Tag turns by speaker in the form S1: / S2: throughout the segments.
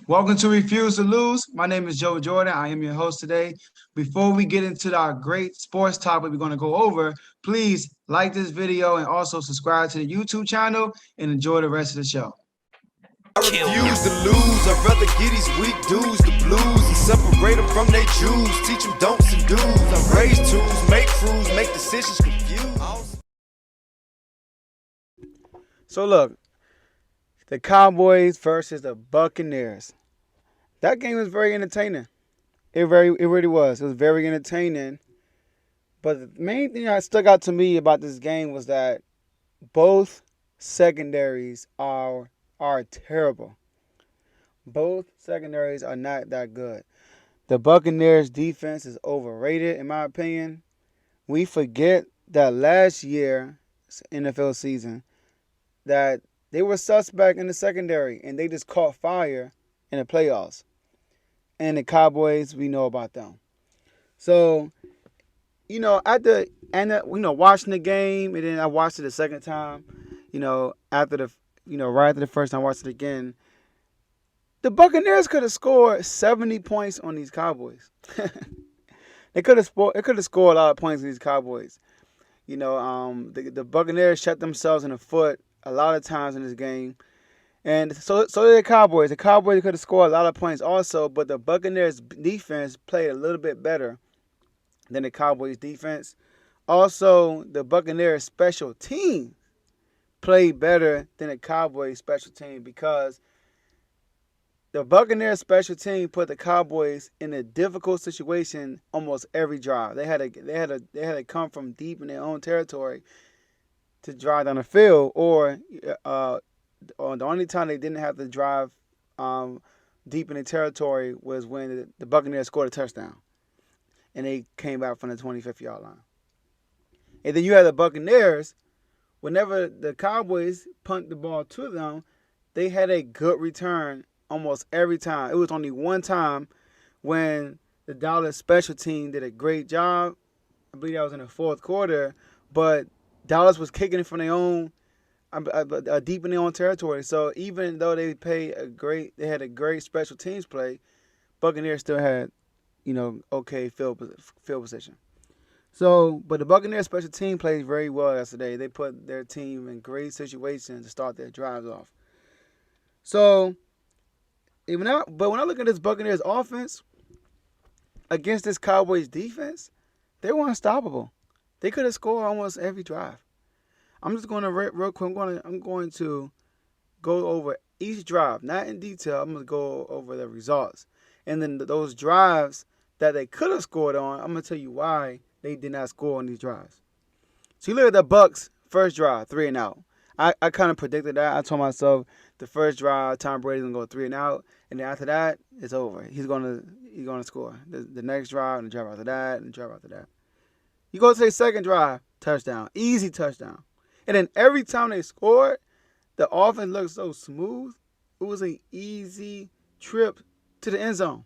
S1: Welcome to Refuse to Lose. My name is Joe Jordan. I am your host today. Before we get into our great sports topic we're going to go over, please like this video and also subscribe to the YouTube channel and enjoy the rest of the show.
S2: I refuse to lose. I'd rather get these weak dudes the blues and separate them from their Jews. Teach them don'ts and do's. I raise tools, make crews, make decisions confused.
S3: So look, the Cowboys versus the Buccaneers. That game was very entertaining. It really was. It was very entertaining. But the main thing that stuck out to me about this game was that both secondaries are terrible. Both secondaries are not that good. The Buccaneers defense is overrated in my opinion. We forget that last year's NFL season that they were suspect in the secondary and they just caught fire in the playoffs. And the Cowboys, we know about them. So, watching the game, and then I watched it a second time, right after the first time I watched it again, the Buccaneers could have scored 70 points on these Cowboys. It could have scored a lot of points on these Cowboys. The Buccaneers shot themselves in the foot a lot of times in this game. And so did the Cowboys. The Cowboys could have scored a lot of points also, but the Buccaneers defense played a little bit better than the Cowboys defense. Also, the Buccaneers special team played better than the Cowboys special team because the Buccaneers special team put the Cowboys in a difficult situation almost every drive. They had to come from deep in their own territory to drive down the field, or the only time they didn't have to drive deep in the territory was when the Buccaneers scored a touchdown, and they came back from the 25-yard line. And then you had the Buccaneers. Whenever the Cowboys punt the ball to them, they had a good return almost every time. It was only one time when the Dallas special team did a great job. I believe that was in the fourth quarter, but Dallas was kicking it from their own, deep in their own territory. So even though they had a great special teams play, Buccaneers still had, okay field position. So, but the Buccaneers special team played very well yesterday. They put their team in great situations to start their drives off. So, when I look at this Buccaneers offense against this Cowboys defense, they were unstoppable. They could have scored almost every drive. I'm just going to real quick. I'm going to go over each drive, not in detail. I'm going to go over the results, and then those drives that they could have scored on. I'm going to tell you why they did not score on these drives. So you look at the Bucs' first drive, 3 and out. I kind of predicted that. I told myself the first drive, Tom Brady's gonna go 3 and out, and then after that, it's over. He's gonna score. The next drive, and the drive after that, and the drive after that. You go to the second drive, touchdown, easy touchdown. And then every time they scored, the offense looked so smooth. It was an easy trip to the end zone.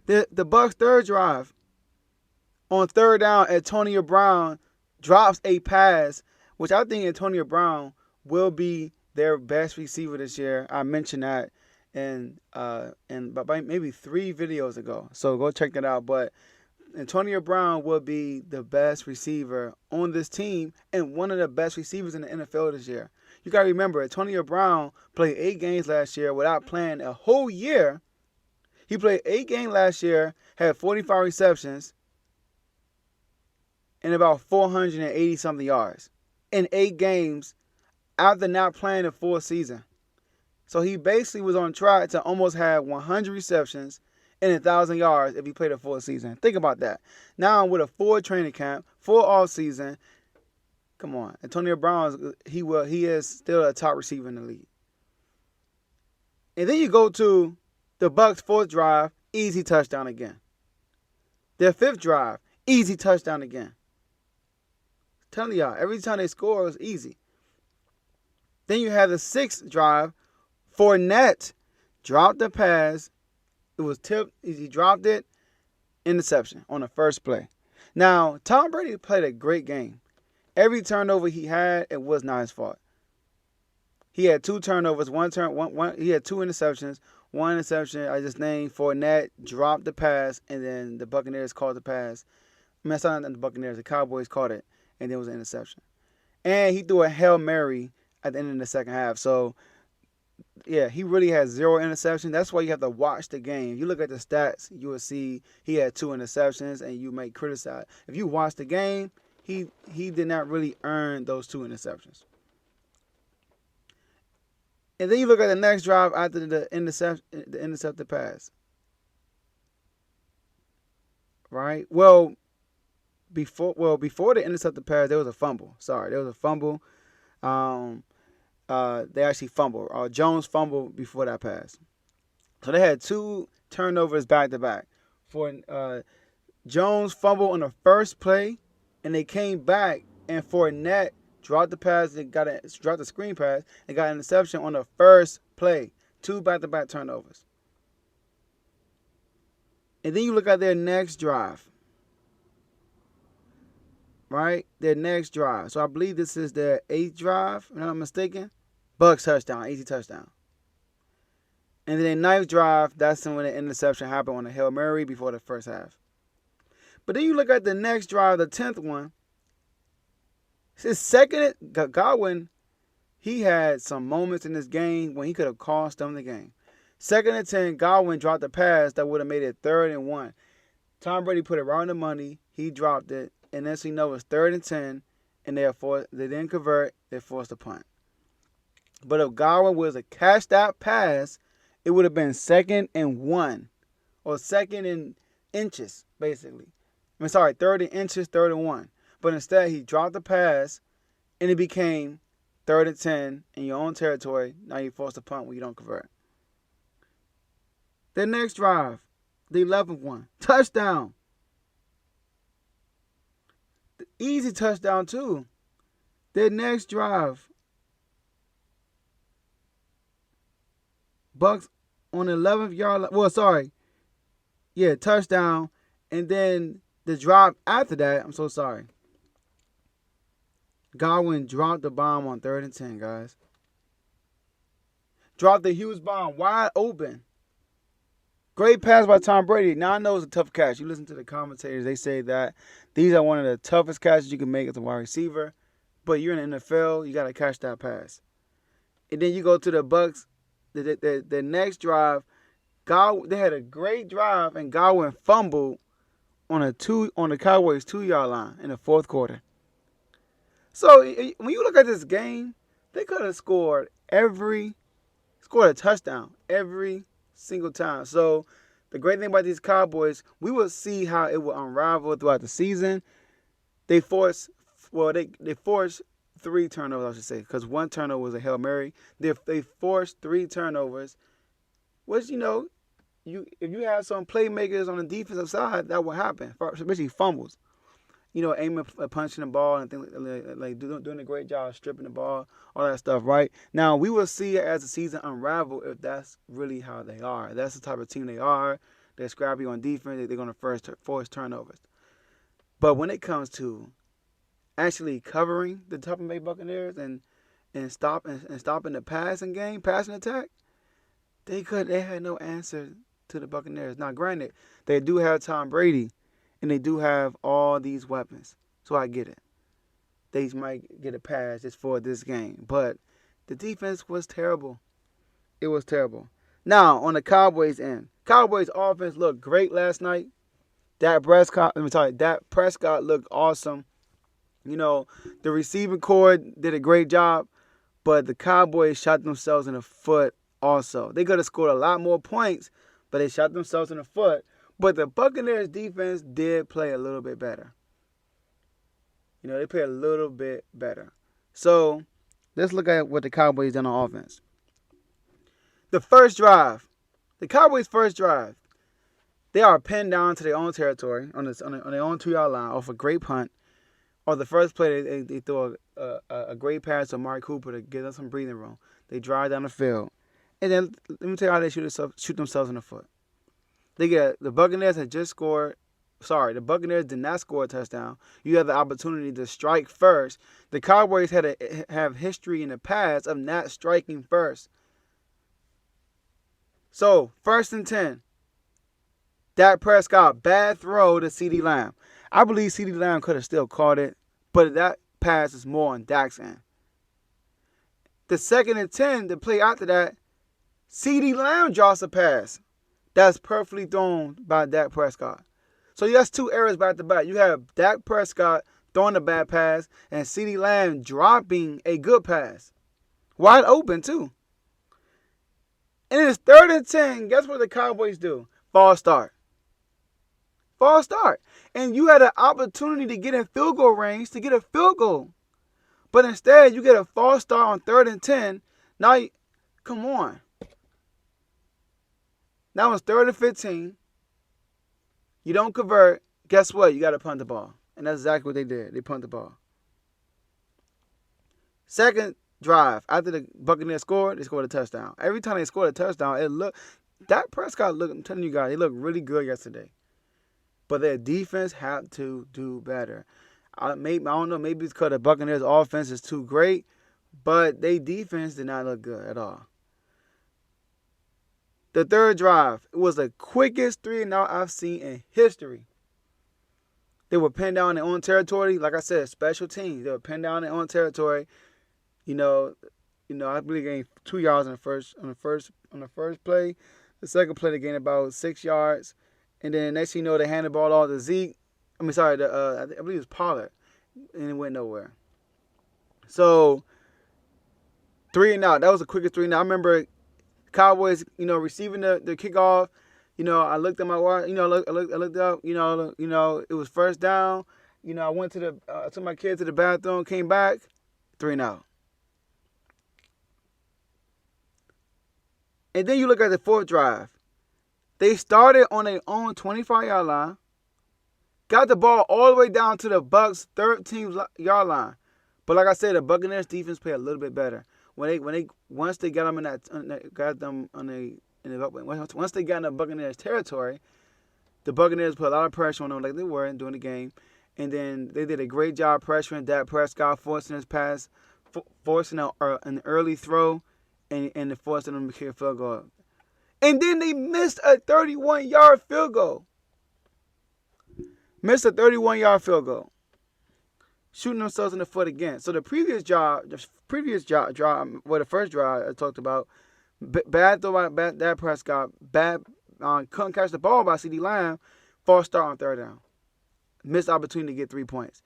S3: The Bucs' third drive, on third down, Antonio Brown drops a pass, which I think Antonio Brown will be their best receiver this year. I mentioned that in maybe 3 videos ago. So go check that out. But Antonio Brown will be the best receiver on this team and one of the best receivers in the NFL this year. You got to remember, Antonio Brown played 8 games last year without playing a whole year. He played 8 games last year, had 45 receptions, and about 480-something yards in 8 games after not playing a full season. So he basically was on track to almost have 100 receptions and 1,000 yards if he played a full season. Think about that. Now with a full training camp, full off season, come on, Antonio Brown he is still a top receiver in the league. And then you go to the Bucs' fourth drive, easy touchdown again. Their fifth drive, easy touchdown again. Telling y'all, every time they score, it was easy. Then you have the sixth drive. Fournette dropped the pass. It was tipped. He dropped it. Interception on the first play. Now, Tom Brady played a great game. Every turnover he had, it was not his fault. He had 2 turnovers, he had 2 interceptions. One interception I just named. Fournette dropped the pass, and then the Buccaneers called the pass. I mean, it's not the Buccaneers. The Cowboys caught it, and there was an interception. And he threw a Hail Mary at the end of the second half. So, yeah, he really had 0 interceptions. That's why you have to watch the game. If you look at the stats, you will see he had 2 interceptions, and you may criticize. If you watch the game, he did not really earn those 2 interceptions. And then you look at the next drive after the intercepted pass. Right? Before the intercepted pass, there was a fumble. Sorry, there was a fumble. They actually fumbled. Jones fumbled before that pass. So they had 2 turnovers back to back. For Jones fumbled on the first play, and they came back, and Fournette dropped the pass and dropped the screen pass and got an interception on the first play. 2 back-to-back turnovers. And then you look at their next drive. Right? Their next drive. So I believe this is their 8th drive, if I'm not mistaken. Bucks touchdown, easy touchdown. And then their 9th drive, that's when the interception happened on the Hail Mary before the first half. But then you look at the next drive, the 10th one. His second, Godwin, he had some moments in this game when he could have cost them the game. 2nd and 10, Godwin dropped a pass that would have made it 3rd and 1. Tom Brady put it right on the money. He dropped it. And next thing you know, it's 3rd and 10. And they didn't convert. They forced a punt. But if Godwin was a catch that pass, it would have been 2nd and 1. Or 2nd and inches, basically. 3rd and inches, 3rd and 1. But instead, he dropped the pass, and it became 3rd and 10 in your own territory. Now you force a punt when you don't convert. The next drive, the 11th one, touchdown. The easy touchdown, too. Their next drive, Bucks on the 11th yard line. Touchdown. And then the drive after that, I'm so sorry. Godwin dropped the bomb on 3rd and 10, guys. Dropped the huge bomb wide open. Great pass by Tom Brady. Now I know it's a tough catch. You listen to the commentators, they say that these are one of the toughest catches you can make as a wide receiver. But you're in the NFL, you got to catch that pass. And then you go to the Bucks, the next drive. They had a great drive, and Godwin fumbled on the Cowboys 2-yard line in the 4th quarter. So when you look at this game, they could have scored a touchdown every single time. So the great thing about these Cowboys, we will see how it will unravel throughout the season. They forced 3 turnovers, I should say, because 1 turnover was a Hail Mary. They forced 3 turnovers, which, if you have some playmakers on the defensive side, that will happen, especially fumbles. Aiming at punching the ball and things like doing a great job stripping the ball, all that stuff, right? Now, we will see as the season unravel if that's really how they are. That's the type of team they are. They're scrappy on defense. They're going to force turnovers. But when it comes to actually covering the Tampa Bay Buccaneers and stopping the passing attack, they had no answer to the Buccaneers. Now, granted, they do have Tom Brady, and they do have all these weapons. So I get it. They might get a pass just for this game. But the defense was terrible. It was terrible. Now, on the Cowboys end, Cowboys offense looked great last night. Dak Prescott looked awesome. The receiving corps did a great job, but the Cowboys shot themselves in the foot also. They could have scored a lot more points, but they shot themselves in the foot. But the Buccaneers defense did play a little bit better. They play a little bit better. So, let's look at what the Cowboys done on offense. The Cowboys' first drive, they are pinned down to their own territory on their own 2-yard line off a great punt. On the first play, they throw a great pass to Amari Cooper to give them some breathing room. They drive down the field. And then, let me tell you how they shoot themselves in the foot. The Buccaneers had just scored the Buccaneers did not score a touchdown. You had the opportunity to strike first. The Cowboys have history in the past of not striking first. So, 1st and 10. Dak Prescott, bad throw to CeeDee Lamb. I believe CeeDee Lamb could have still caught it, but that pass is more on Dak's end. The 2nd and 10, the play after that, CeeDee Lamb drops a pass. That's perfectly thrown by Dak Prescott. So that's 2 errors back to back. You have Dak Prescott throwing a bad pass and CeeDee Lamb dropping a good pass. Wide open, too. And it's 3rd and 10. Guess what the Cowboys do? False start. And you had an opportunity to get in field goal range to get a field goal. But instead, you get a false start on 3rd and 10. Now, come on. Now it's 3rd and 15. You don't convert. Guess what? You got to punt the ball. And that's exactly what they did. They punted the ball. Second drive. After the Buccaneers scored, they scored a touchdown. Every time they scored a touchdown, Dak Prescott I'm telling you guys, he looked really good yesterday. But their defense had to do better. I don't know, maybe it's because the Buccaneers' offense is too great, but their defense did not look good at all. The 3rd drive, it was the quickest 3-and-out I've seen in history. They were pinned down in their own territory. Like I said, special teams. They were pinned down in their own territory. I believe they gained 2 yards on the first play. The second play, they gained about 6 yards. And then next thing you know, they handed the ball off to Zeke. I believe it was Pollard. And it went nowhere. So, 3-and-out. That was the quickest 3-and-out. I remember Cowboys, receiving the kickoff. I looked at my watch. I looked up. It was 1st down. I went took my kid to the bathroom, came back, 3-and-out. And then you look at the 4th drive. They started on their own 25-yard line, got the ball all the way down to the Bucs' 13-yard line. But like I said, the Buccaneers defense played a little bit better. Once they got them once they got in the Buccaneers territory, the Buccaneers put a lot of pressure on them like they were during the game, and then they did a great job pressuring Dak Prescott, forcing his pass, forcing an early throw, and forcing them to kick a field goal. And then they missed a 31-yard field goal. Shooting themselves in the foot again. So the first drive I talked about, bad throw by Dak Prescott, couldn't catch the ball by CeeDee Lamb, false start on 3rd down. Missed opportunity to get 3 points.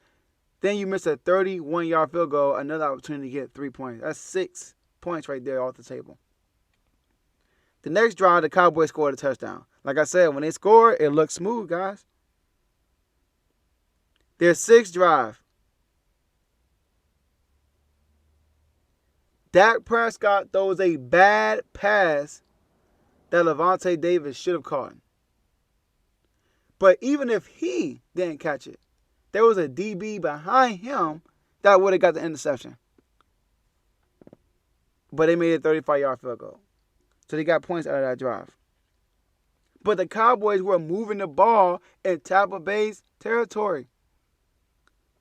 S3: Then you miss a 31-yard field goal, another opportunity to get 3 points. That's 6 points right there off the table. The next drive, the Cowboys scored a touchdown. Like I said, when they score, it looks smooth, guys. Their 6th drive. Dak Prescott throws a bad pass that Levante Davis should have caught. But even if he didn't catch it, there was a DB behind him that would have got the interception. But they made a 35-yard field goal. So they got points out of that drive. But the Cowboys were moving the ball in Tampa Bay's territory.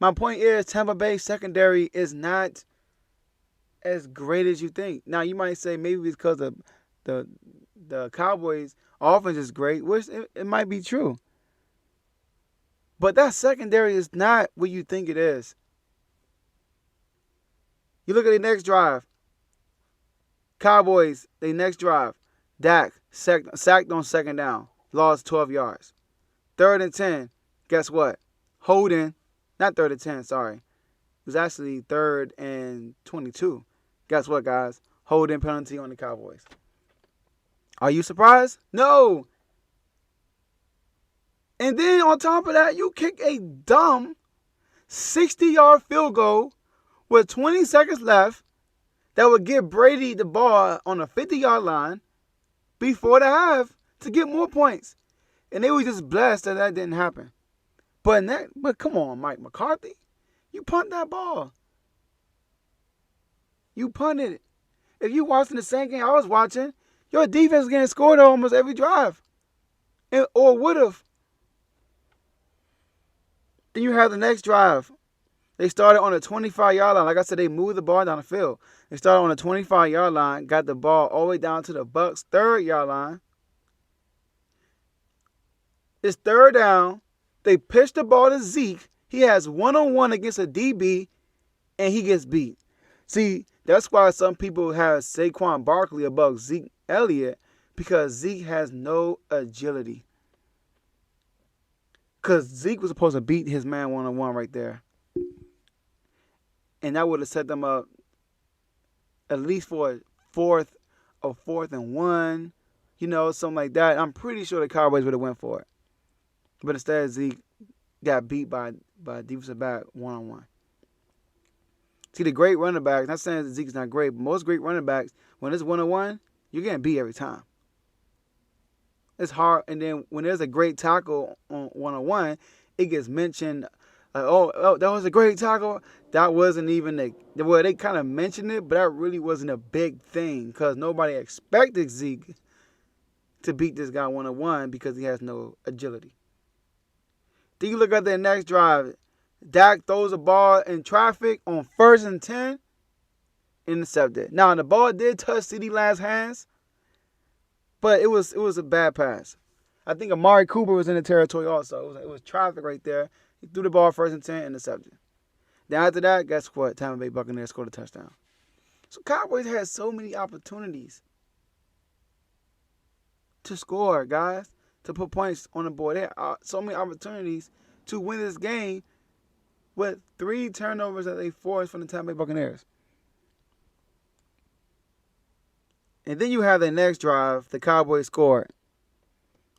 S3: My point is, Tampa Bay's secondary is not as great as you think. Now, you might say maybe it's because the Cowboys' offense is great, which it might be true. But that secondary is not what you think it is. You look at the next drive. Cowboys, the next drive. Dak sacked on 2nd down. Lost 12 yards. 3rd and 10. Guess what? Holding. Not 3rd and 10, sorry. It was actually 3rd and 22. Guess what, guys? Holding penalty on the Cowboys. Are you surprised? No. And then on top of that, you kick a dumb 60-yard field goal with 20 seconds left that would give Brady the ball on a 50-yard line before the half to get more points. And they were just blessed that didn't happen. But come on, Mike McCarthy. You punt that ball. You punted it. If you watching the same game I was watching, your defense getting scored on almost every drive. Or would have. Then you have the next drive. They started on the 25-yard line. Like I said, they moved the ball down the field. They started on the 25-yard line, got the ball all the way down to the Bucs' 3rd-yard line. It's 3rd down. They pitch the ball to Zeke. He has one-on-one against a DB, and he gets beat. See, that's why some people have Saquon Barkley above Zeke Elliott, because Zeke has no agility. Because Zeke was supposed to beat his man one-on-one right there. And that would have set them up at least for a fourth and 1, something like that. I'm pretty sure the Cowboys would have went for it. But instead, Zeke got beat by defensive back one-on-one. See, the great running backs, not saying that Zeke's not great, but most great running backs, when it's one-on-one, you're getting beat every time. It's hard. And then when there's a great tackle on one-on-one, it gets mentioned like, oh, that was a great tackle. That wasn't even they kind of mentioned it, but that really wasn't a big thing because nobody expected Zeke to beat this guy one-on-one because he has no agility. Then you look at their next drive. Dak throws a ball in traffic on 1st and 10, intercepted. Now, the ball did touch CeeDee Lamb's hands, but it was a bad pass. I think Amari Cooper was in the territory also. It was traffic right there. He threw the ball 1st and 10, intercepted. Then after that, guess what? Tampa Bay Buccaneers scored a touchdown. So Cowboys had so many opportunities to score, guys, to put points on the board. They had so many opportunities to win this game with 3 turnovers that they forced from the Tampa Bay Buccaneers. And then you have the next drive, the Cowboys scored.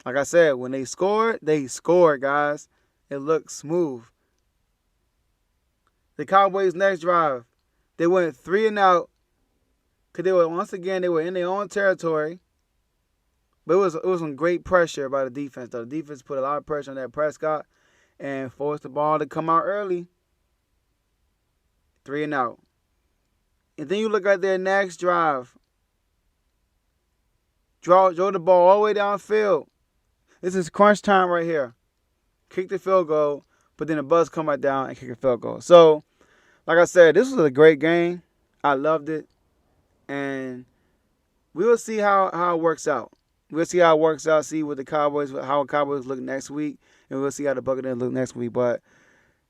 S3: Like I said, when they scored, guys. It looked smooth. The Cowboys' next drive, they went 3 and out. Because they were in their own territory. But it was some great pressure by the defense, though. The defense put a lot of pressure on that Prescott and forced the ball to come out early. 3 and out. And then you look at their next drive. Draw the ball all the way downfield. This is crunch time right here. Kick the field goal, but then the Bucs come right down and kick a field goal. So, like I said, this was a great game. I loved it. And we will see how it works out. We'll see how it works out, see how the Cowboys look next week, and we'll see how the Buccaneers look next week. But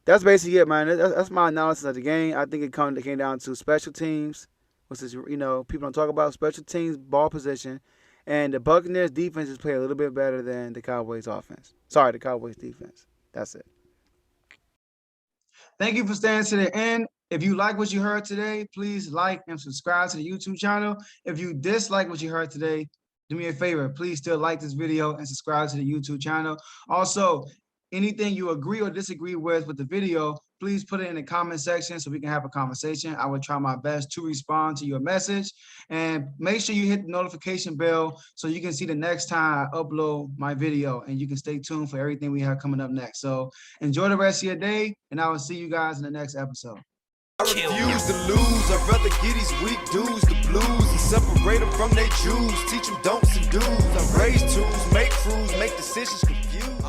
S3: that's basically it, man. That's my analysis of the game. I think it came down to special teams, which is, people don't talk about special teams, ball position. And the Buccaneers defense is playing a little bit better than the Cowboys offense. Sorry, the Cowboys defense. That's it.
S1: Thank you for staying to the end. If you like what you heard today, please like and subscribe to the YouTube channel. If you dislike what you heard today, do me a favor. Please still like this video and subscribe to the YouTube channel. Also, anything you agree or disagree with the video, please put it in the comment section so we can have a conversation. I will try my best to respond to your message. And make sure you hit the notification bell so you can see the next time I upload my video, and you can stay tuned for everything we have coming up next. So enjoy the rest of your day, and I will see you guys in the next episode.
S2: I refuse to lose. I'd rather get these weak dudes the blues and separate them from their Jews. Teach them don'ts and do's. I raise tools, make crews, make decisions confused.